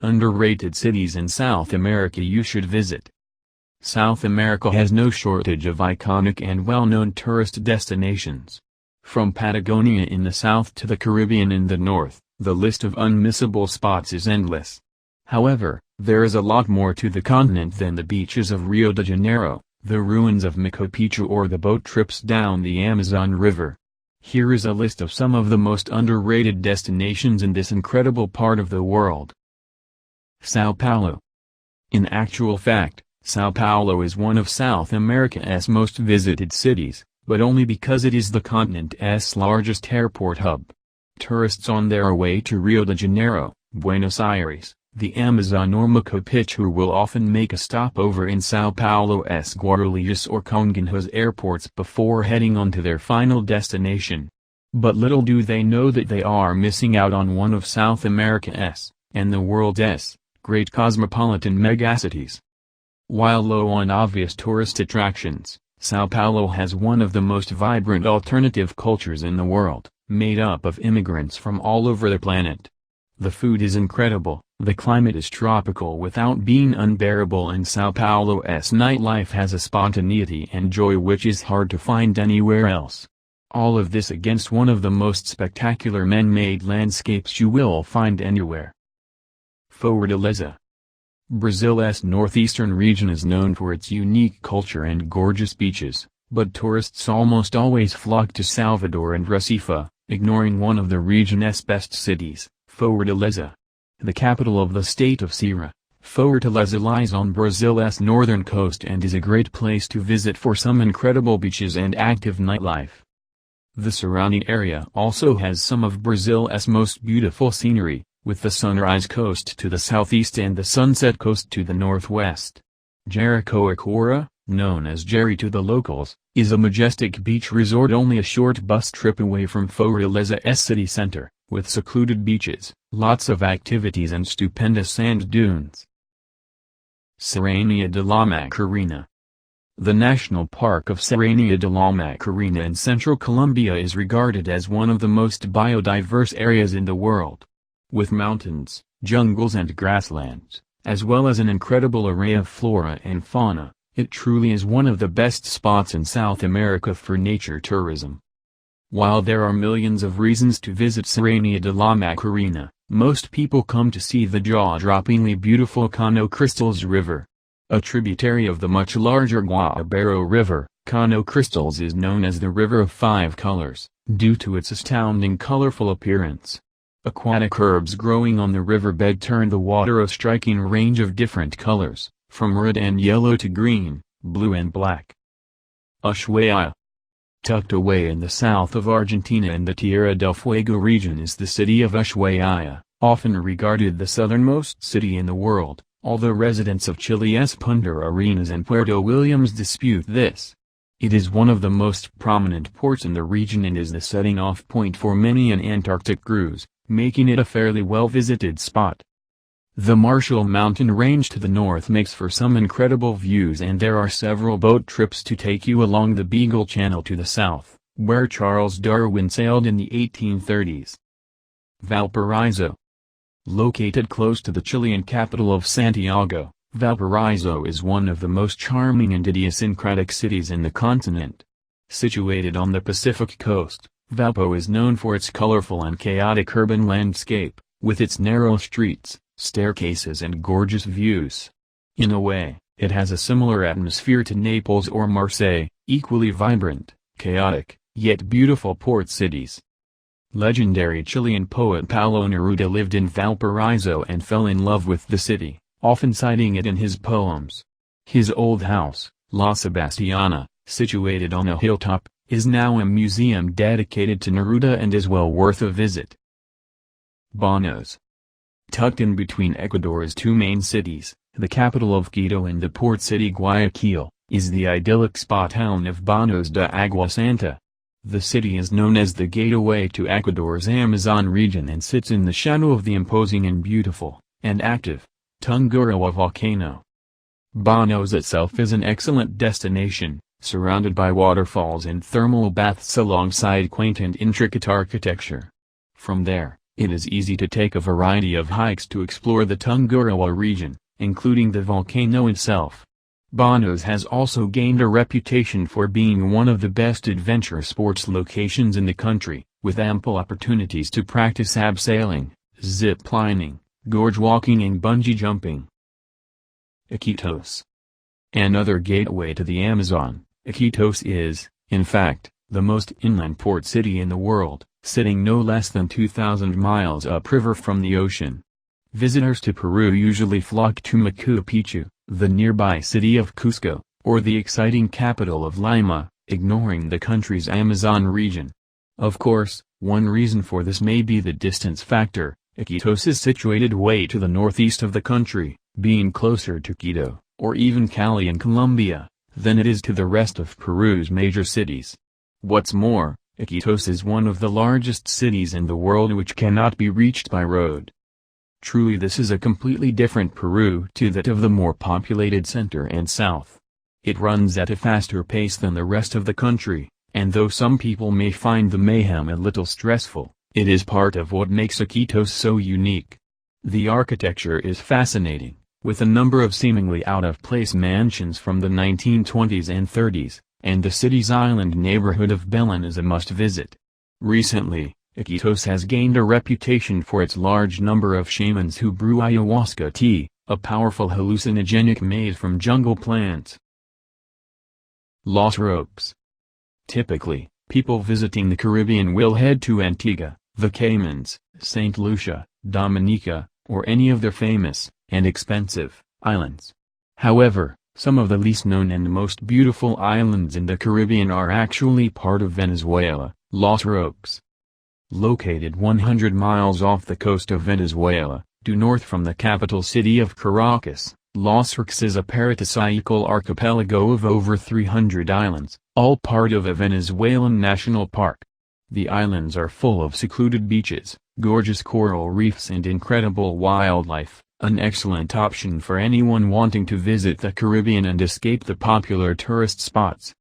Underrated cities in South America you should visit. South America has no shortage of iconic and well-known tourist destinations. From Patagonia in the south to the Caribbean in the north, the list of unmissable spots is endless. However, there is a lot more to the continent than the beaches of Rio de Janeiro, the ruins of Machu Picchu or the boat trips down the Amazon River. Here is a list of some of the most underrated destinations in this incredible part of the world. São Paulo. In actual fact, São Paulo is one of South America's most visited cities, but only because it is the continent's largest airport hub. Tourists on their way to Rio de Janeiro, Buenos Aires, the Amazon or Machu Picchu will often make a stopover in São Paulo's Guarulhos or Congonhas airports before heading on to their final destination. But little do they know that they are missing out on one of South America's, and the world's, great cosmopolitan megacities. While low on obvious tourist attractions, São Paulo has one of the most vibrant alternative cultures in the world, made up of immigrants from all over the planet. The food is incredible, the climate is tropical without being unbearable, and São Paulo's nightlife has a spontaneity and joy which is hard to find anywhere else. All of this against one of the most spectacular man-made landscapes you will find anywhere. Fortaleza. Brazil's northeastern region is known for its unique culture and gorgeous beaches, but tourists almost always flock to Salvador and Recife, ignoring one of the region's best cities, Fortaleza. The capital of the state of Ceará, Fortaleza lies on Brazil's northern coast and is a great place to visit for some incredible beaches and active nightlife. The surrounding area also has some of Brazil's most beautiful scenery, with the sunrise coast to the southeast and the sunset coast to the northwest. Jericoacoara, known as Jerry to the locals, is a majestic beach resort only a short bus trip away from Fortaleza's city center, with secluded beaches, lots of activities and stupendous sand dunes. Serrania de la Macarena. The National Park of Serrania de la Macarena in central Colombia is regarded as one of the most biodiverse areas in the world. With mountains, jungles and grasslands, as well as an incredible array of flora and fauna, it truly is one of the best spots in South America for nature tourism. While there are millions of reasons to visit Serrania de la Macarena, most people come to see the jaw-droppingly beautiful Cano Cristales River. A tributary of the much larger Guaibaro River, Cano Cristales is known as the River of Five Colors, due to its astounding colorful appearance. Aquatic herbs growing on the riverbed turn the water a striking range of different colors, from red and yellow to green, blue and black. Ushuaia. Tucked away in the south of Argentina in the Tierra del Fuego region is the city of Ushuaia, often regarded the southernmost city in the world, although residents of Chile's Punta Arenas and Puerto Williams dispute this. It is one of the most prominent ports in the region and is the setting-off point for many an Antarctic cruise, making it a fairly well-visited spot. The Marshall Mountain Range to the north makes for some incredible views, and there are several boat trips to take you along the Beagle Channel to the south, where Charles Darwin sailed in the 1830s. Valparaiso. Located close to the Chilean capital of Santiago, Valparaiso is one of the most charming and idiosyncratic cities in the continent. Situated on the Pacific coast, Valpo is known for its colorful and chaotic urban landscape, with its narrow streets, staircases and gorgeous views. In a way, it has a similar atmosphere to Naples or Marseille, equally vibrant, chaotic, yet beautiful port cities. Legendary Chilean poet Paulo Neruda lived in Valparaiso and fell in love with the city, often citing it in his poems. His old house, La Sebastiana, situated on a hilltop, is now a museum dedicated to Neruda and is well worth a visit. Banos. Tucked in between Ecuador's two main cities, the capital of Quito and the port city Guayaquil, is the idyllic spa town of Banos de Agua Santa. The city is known as the gateway to Ecuador's Amazon region and sits in the shadow of the imposing and beautiful, and active, Tungurahua volcano. Banos itself is an excellent destination, surrounded by waterfalls and thermal baths alongside quaint and intricate architecture. From there, It is easy to take a variety of hikes to explore the Tungurahua region, including the volcano itself. Bonos has also gained a reputation for being one of the best adventure sports locations in the country, with ample opportunities to practice abseiling, zip lining, gorge walking and bungee jumping. Iquitos. Another gateway to the Amazon, Iquitos is, in fact, the most inland port city in the world, sitting no less than 2,000 miles upriver from the ocean. Visitors to Peru usually flock to Machu Picchu, the nearby city of Cusco, or the exciting capital of Lima, ignoring the country's Amazon region. Of course, one reason for this may be the distance factor. Iquitos is situated way to the northeast of the country, being closer to Quito, or even Cali in Colombia, than it is to the rest of Peru's major cities. What's more, Iquitos is one of the largest cities in the world which cannot be reached by road. Truly, this is a completely different Peru to that of the more populated center and south. It runs at a faster pace than the rest of the country, and though some people may find the mayhem a little stressful, it is part of what makes Iquitos so unique. The architecture is fascinating, with a number of seemingly out-of-place mansions from the 1920s and 30s, and the city's island neighborhood of Belén is a must-visit. Recently, Iquitos has gained a reputation for its large number of shamans who brew ayahuasca tea, a powerful hallucinogenic made from jungle plants. Los Roques. Typically, people visiting the Caribbean will head to Antigua, the Caymans, St. Lucia, Dominica, or any of their famous, and expensive, islands. However, some of the least known and most beautiful islands in the Caribbean are actually part of Venezuela. Los Roques. Located 100 miles off the coast of Venezuela, due north from the capital city of Caracas, Los Roques is a paradisaical archipelago of over 300 islands, all part of a Venezuelan national park. The islands are full of secluded beaches, gorgeous coral reefs and incredible wildlife, an excellent option for anyone wanting to visit the Caribbean and escape the popular tourist spots.